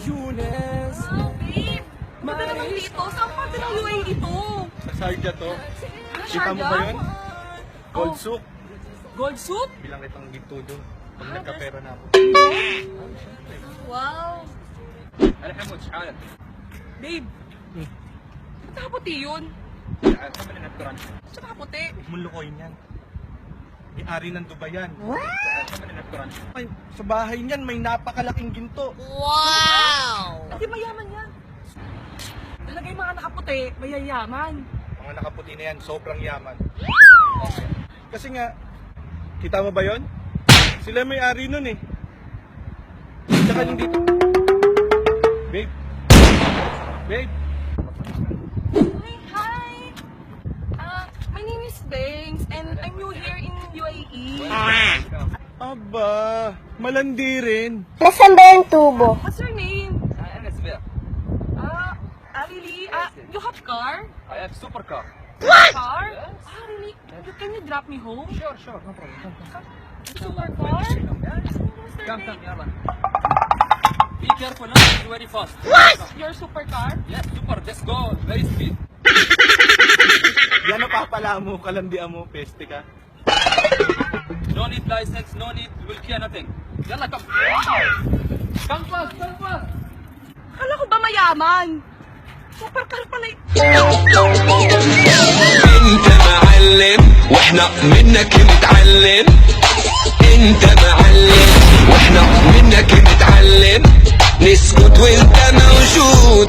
Yunes. Wow, babe! Ganda naman dito. Saan parte ng UAE ito? Sa Sharjah to. Kita mo Sharjah? ba yun? Gold Oh. soup. Gold suit? Bilang kitang ginto doon. Pag nagkapera na ako. Wow! انا حمود شحالك؟ Babe! Ba't nakaputi yun? تعال كمل الرestaurant. Ba't nakaputi? Huwag mong lukoyin yan. May-ari ng Dubai yan. تعال كمل الرestaurant. Ay, sa bahay niyan may napakalaking ginto. Hindi mayaman yan. Talaga yung mga nakaputi, mayayaman. Mga nakaputi na yan, sobrang yaman. Kasi nga, kita mo ba yon? Sila may-ari nun eh. Tsaka yung dito. Babe. Babe. Hi! My name is Bangs and I'm new here in UAE. Aba, malandi rin. Nasaan ba yung tubo? What's your name? انا سبيع. Really? You have car? I have super car. Car? Really? Can you drop me home? Sure, no problem. Super car? Come, يلا. Be careful, no? It's very fast. Your super car? Yes, super. Just go very speed. Yan napapala mo, kalandian mo, peste ka. No need license, no need will care nothing. يلا come. Come fast, come fast. Akala ko ba mayaman? Super car pala y- انت معلم واحنا منك نتعلم انت معلم واحنا منك نتعلم نسكت وانت موجود